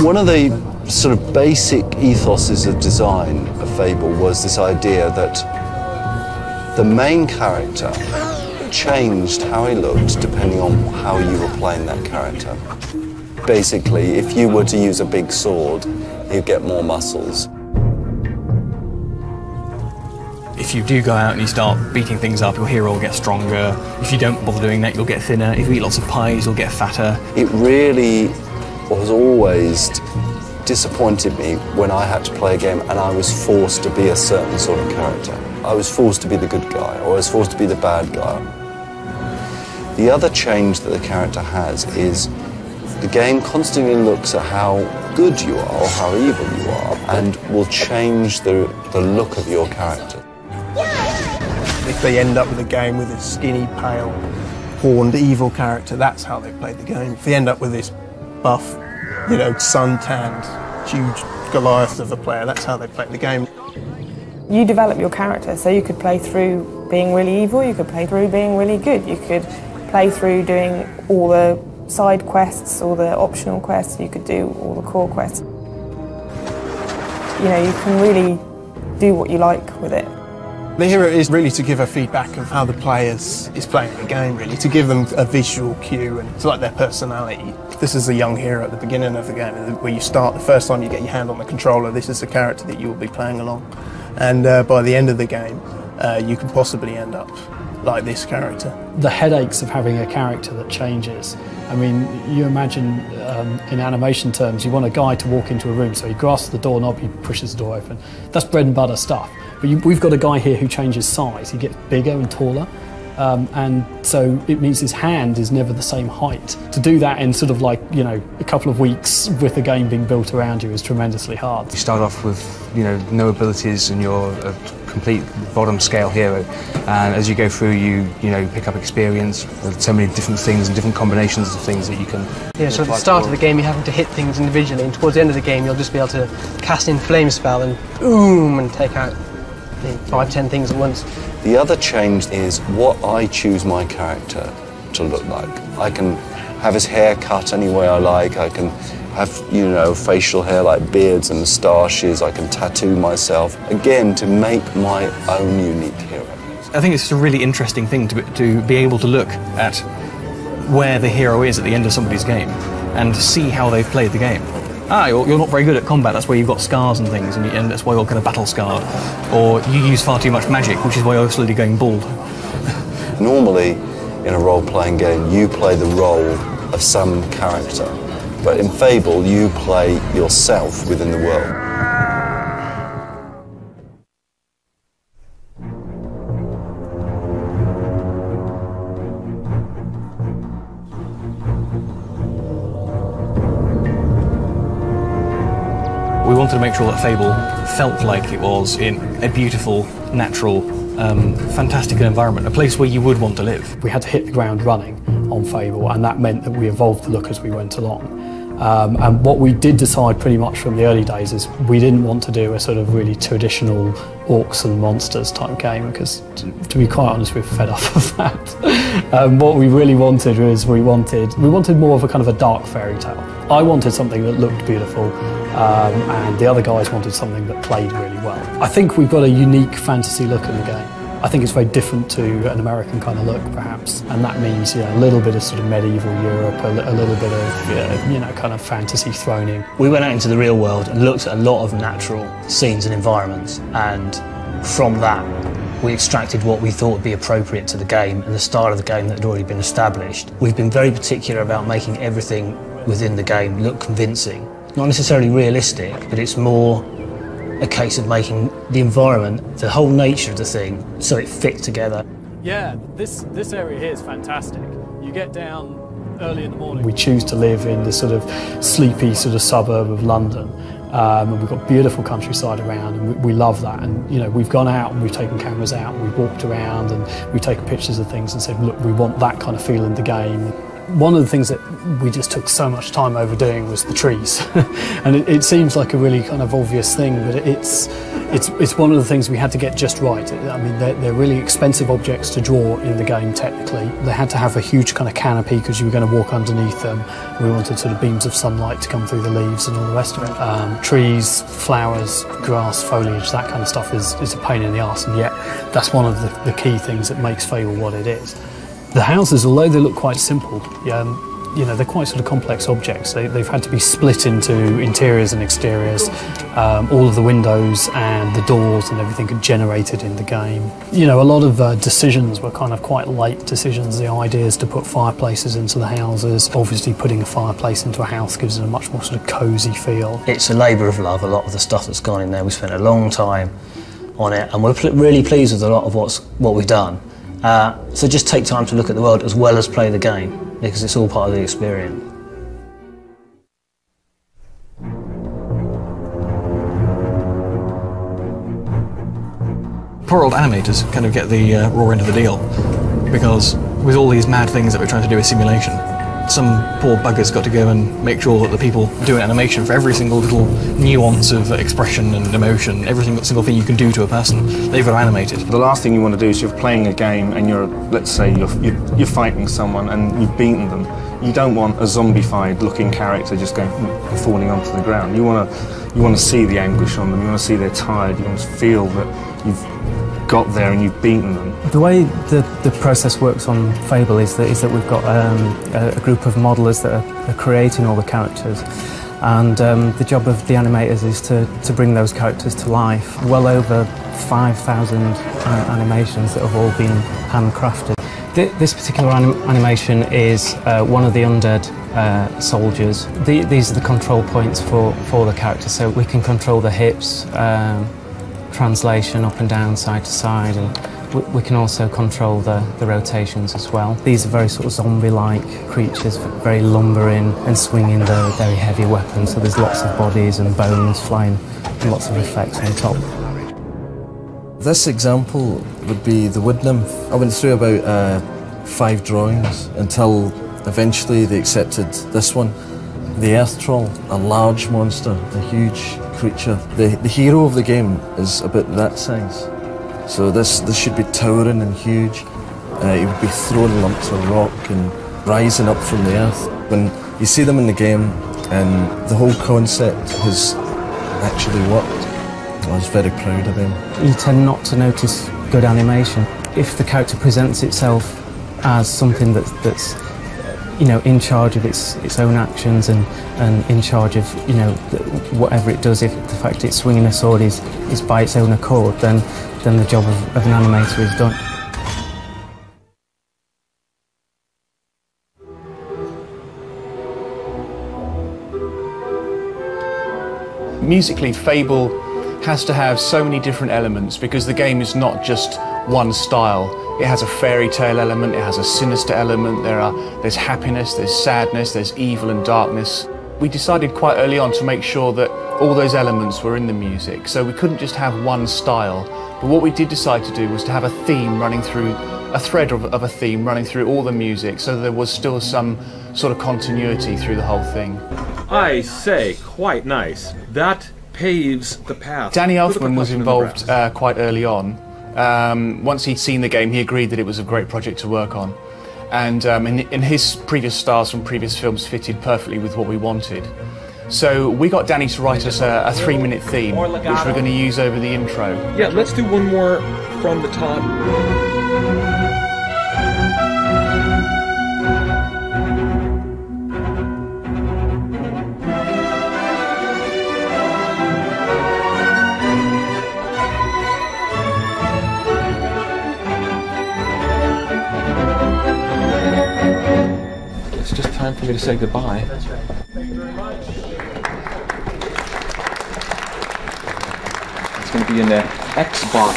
One of the sort of basic ethoses of design of Fable was this idea that the main character changed how he looked depending on how you were playing that character. Basically, if you were to use a big sword, you'd get more muscles. If you do go out and you start beating things up, your hero will get stronger. If you don't bother doing that, you'll get thinner. If you eat lots of pies, you'll get fatter. It really was always disappointed me when I had to play a game and I was forced to be a certain sort of character. I was forced to be the good guy, or I was forced to be the bad guy. The other change that the character has is the game constantly looks at how good you are or how evil you are and will change the look of your character. If they end up with a game with a skinny, pale, horned, evil character, that's how they played the game. If they end up with this buff, you know, sun-tanned, huge Goliath of a player, that's how they played the game. You develop your character, so you could play through being really evil, you could play through being really good, you could play through doing all the side quests, all the optional quests, you could do all the core quests. You know, you can really do what you like with it. The hero is really to give a feedback of how the player is playing the game, really, to give them a visual cue and to like their personality. This is a young hero at the beginning of the game, where you start, the first time you get your hand on the controller, this is the character that you will be playing along. And by the end of the game, you can possibly end up like this character. The headaches of having a character that changes. I mean, you imagine in animation terms, you want a guy to walk into a room, so he grasps the doorknob, he pushes the door open. That's bread and butter stuff. But we've got a guy here who changes size. He gets bigger and taller, and so it means his hand is never the same height. To do that in sort of like, you know, a couple of weeks with the game being built around you is tremendously hard. You start off with, you know, no abilities and you're a complete bottom scale hero, and as you go through you pick up experience with so many different things and different combinations of things that you can. Yeah, so at the start of the game you're having to hit things individually, and towards the end of the game you'll just be able to cast in flame spell and boom and take out 5-10 things at once. The other change is what I choose my character to look like. I can have his hair cut any way I like, I can have, you know, facial hair like beards and moustaches, I can tattoo myself, again, to make my own unique hero. I think it's a really interesting thing to be able to look at where the hero is at the end of somebody's game and see how they've played the game. You're not very good at combat, that's why you've got scars and things, and that's why you're kind of battle scarred. Or you use far too much magic, which is why you're slowly going bald. Normally, in a role-playing game, you play the role of some character. But in Fable, you play yourself within the world. We wanted to make sure that Fable felt like it was in a beautiful, natural, fantastic environment, a place where you would want to live. We had to hit the ground running on Fable, and that meant that we evolved the look as we went along. And what we did decide pretty much from the early days is we didn't want to do a sort of really traditional orcs and monsters type game, because to be quite honest, we're fed up of that. What we really wanted was we wanted more of a kind of a dark fairy tale. I wanted something that looked beautiful, and the other guys wanted something that played really well. I think we've got a unique fantasy look in the game. I think it's very different to an American kind of look, perhaps, and that means, you know, a little bit of sort of medieval Europe, a little bit of, you know, kind of fantasy thrown in. We went out into the real world and looked at a lot of natural scenes and environments, and from that we extracted what we thought would be appropriate to the game and the style of the game that had already been established. We've been very particular about making everything within the game look convincing. Not necessarily realistic, but it's more a case of making the environment, the whole nature of the thing, so it fit together. Yeah, this area here is fantastic. You get down early in the morning. We choose to live in this sort of sleepy sort of suburb of London, and we've got beautiful countryside around, and we love that. And you know, we've gone out and we've taken cameras out and we've walked around and we've taken pictures of things and said, look, we want that kind of feel in the game. One of the things that we just took so much time overdoing was the trees. And it seems like a really kind of obvious thing, but it's one of the things we had to get just right. I mean, they're really expensive objects to draw in the game technically. They had to have a huge kind of canopy because you were going to walk underneath them. We wanted sort of beams of sunlight to come through the leaves and all the rest of it. Trees, flowers, grass, foliage, that kind of stuff is a pain in the arse, and yet that's one of the key things that makes Fable what it is. The houses, although they look quite simple, you know, they're quite sort of complex objects. They've had to be split into interiors and exteriors. All of the windows and the doors and everything are generated in the game. You know, a lot of decisions were kind of quite late decisions. The ideas to put fireplaces into the houses. Obviously putting a fireplace into a house gives it a much more sort of cosy feel. It's a labour of love, a lot of the stuff that's gone in there. We spent a long time on it, and we're really pleased with a lot of what we've done. So just take time to look at the world as well as play the game, because it's all part of the experience. Poor old animators kind of get the raw end of the deal, because with all these mad things that we're trying to do with simulation, some poor buggers got to go and make sure that the people doing animation for every single little nuance of expression and emotion, every single thing you can do to a person, they've got to animate it. The last thing you want to do is you're playing a game and let's say you're fighting someone and you've beaten them. You don't want a zombified looking character just going and falling onto the ground. You want to see the anguish on them. You want to see they're tired. You want to feel that you've got there and you've beaten them. The way the process works on Fable is that we've got a group of modelers that are creating all the characters, and the job of the animators is to bring those characters to life. Well over 5,000 animations that have all been handcrafted. This particular animation is one of the undead soldiers. These are the control points for the character, so we can control the hips, translation up and down, side to side, and we can also control the rotations as well. These are very sort of zombie-like creatures, very lumbering and swinging the very heavy weapons, so there's lots of bodies and bones flying and lots of effects on top. This example would be the wood nymph. I went through about 5 drawings until eventually they accepted this one. The earth troll, a large monster, a huge creature. The hero of the game is about that size. So this should be towering and huge. He would be throwing lumps of rock and rising up from the earth. When you see them in the game and the whole concept has actually worked, I was very proud of him. You tend not to notice good animation. If the character presents itself as something that's you know, in charge of its own actions and in charge of, you know, whatever it does, if the fact it's swinging a sword is by its own accord, then the job of an animator is done. Musically, Fable has to have so many different elements because the game is not just one style. It has a fairy tale element, it has a sinister element, there's happiness, there's sadness, there's evil and darkness. We decided quite early on to make sure that all those elements were in the music, so we couldn't just have one style. But what we did decide to do was to have a theme running through, a thread of a theme running through all the music, so there was still some sort of continuity through the whole thing. I say, quite nice. That paves the path. Danny Elfman was involved quite early on. Once he'd seen the game, he agreed that it was a great project to work on. And in his previous styles from previous films fitted perfectly with what we wanted. So we got Danny to write us a 3-minute theme, which we're going to use over the intro. Yeah, let's do one more from the top. It's just time for me to say goodbye. Thank you very much. It's going to be in the Xbox,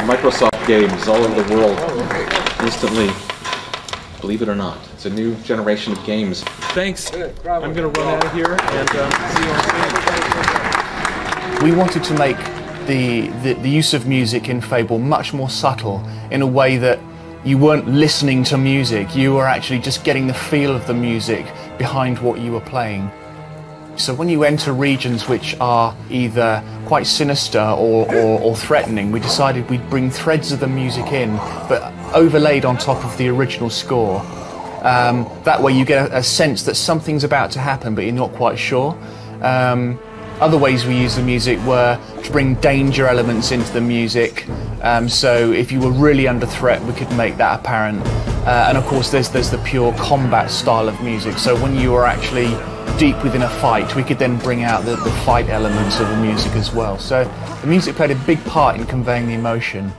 Microsoft games all over the world instantly. Believe it or not, it's a new generation of games. Thanks. I'm going to run out of here and see you on stage. We wanted to make the use of music in Fable much more subtle, in a way that You weren't listening to music, you were actually just getting the feel of the music behind what you were playing. So when you enter regions which are either quite sinister or threatening, we decided we'd bring threads of the music in, but overlaid on top of the original score. That way you get a sense that something's about to happen, but you're not quite sure. Other ways we use the music were to bring danger elements into the music. So if you were really under threat, we could make that apparent. And of course, there's the pure combat style of music. So when you were actually deep within a fight, we could then bring out the fight elements of the music as well. So the music played a big part in conveying the emotion.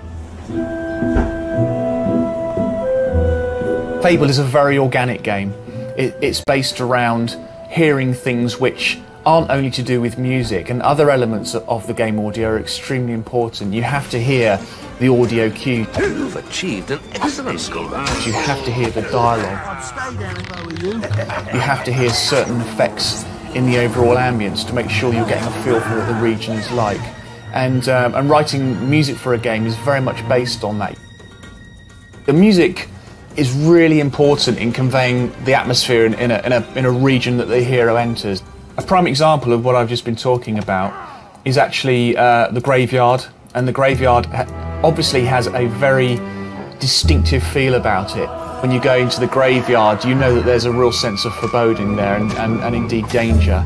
Fable is a very organic game. It's based around hearing things which aren't only to do with music, and other elements of the game audio are extremely important. You have to hear the audio cue. You've achieved an excellent score. You have to hear the dialogue. You have to hear certain effects in the overall ambience to make sure you're getting a feel for what the region is like. And writing music for a game is very much based on that. The music is really important in conveying the atmosphere in a region that the hero enters. A prime example of what I've just been talking about is actually the graveyard, and the graveyard obviously has a very distinctive feel about it. When you go into the graveyard, you know that there's a real sense of foreboding there and indeed danger.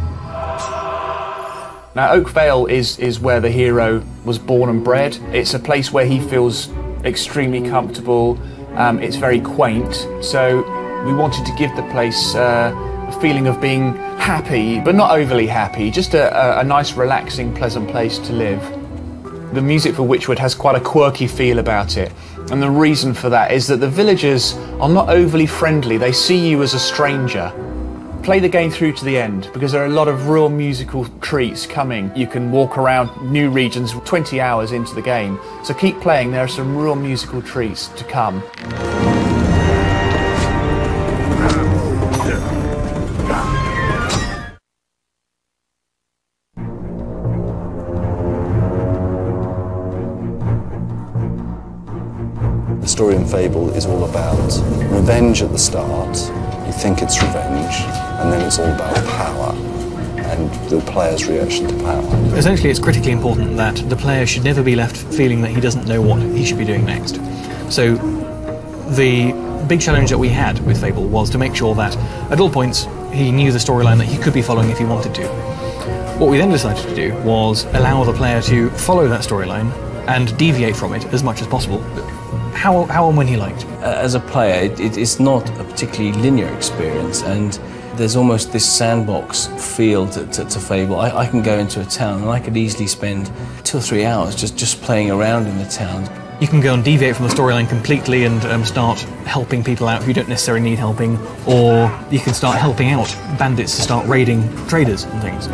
Now, Oak Vale is where the hero was born and bred. It's a place where he feels extremely comfortable. It's very quaint, so we wanted to give the place a feeling of being happy, but not overly happy, just a nice, relaxing, pleasant place to live. The music for Witchwood has quite a quirky feel about it, and the reason for that is that the villagers are not overly friendly. They see you as a stranger. Play the game through to the end, because there are a lot of real musical treats coming. You can walk around new regions 20 hours into the game, so keep playing. There are some real musical treats to come. The story in Fable is all about revenge at the start. You think it's revenge, and then it's all about power and the player's reaction to power. Essentially, it's critically important that the player should never be left feeling that he doesn't know what he should be doing next. So the big challenge that we had with Fable was to make sure that at all points he knew the storyline that he could be following if he wanted to. What we then decided to do was allow the player to follow that storyline and deviate from it as much as possible. How and when he liked. As a player, it's not a particularly linear experience, and there's almost this sandbox feel to Fable. I can go into a town and I could easily spend 2 or 3 hours just playing around in the town. You can go and deviate from the storyline completely and start helping people out who don't necessarily need helping, or you can start helping out bandits to start raiding traders and things.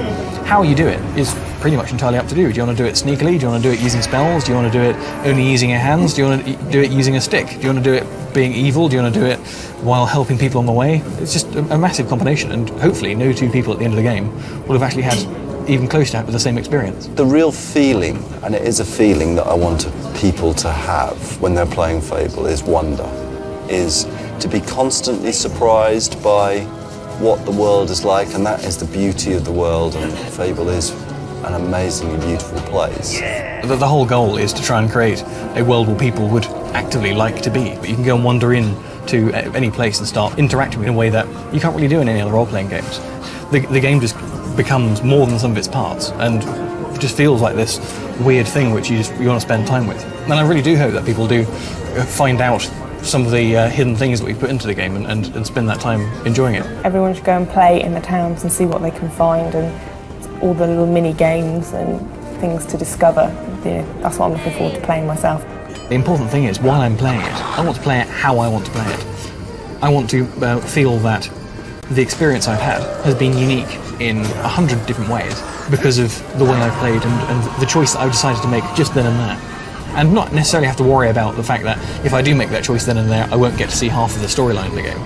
How you do it is pretty much entirely up to you. Do you want to do it sneakily? Do you want to do it using spells? Do you want to do it only using your hands? Do you want to do it using a stick? Do you want to do it being evil? Do you want to do it while helping people on the way? It's just a massive combination, and hopefully no two people at the end of the game will have actually had even close to the same experience. The real feeling, and it is a feeling that I want people to have when they're playing Fable, is wonder. Is to be constantly surprised by what the world is like, and that is the beauty of the world, and Fable is an amazingly beautiful place. The whole goal is to try and create a world where people would actively like to be. But you can go and wander in to any place and start interacting in a way that you can't really do in any other role-playing games. The game just becomes more than some of its parts, and it just feels like this weird thing which you want to spend time with. And I really do hope that people do find out some of the hidden things that we put into the game and spend that time enjoying it. Everyone should go and play in the towns and see what they can find, and all the little mini games and things to discover. You know, that's what I'm looking forward to playing myself. The important thing is, while I'm playing it, I want to play it how I want to play it. I want to feel that the experience I've had has been unique in 100 different ways because of the way I played and the choice that I've decided to make just then and there. And not necessarily have to worry about the fact that if I do make that choice then and there, I won't get to see half of the storyline of the game.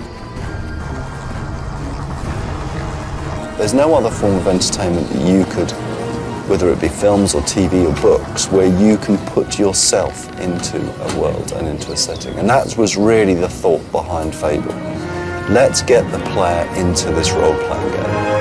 There's no other form of entertainment that you could whether it be films or TV or books, where you can put yourself into a world and into a setting. And that was really the thought behind Fable. Let's get the player into this role-playing game.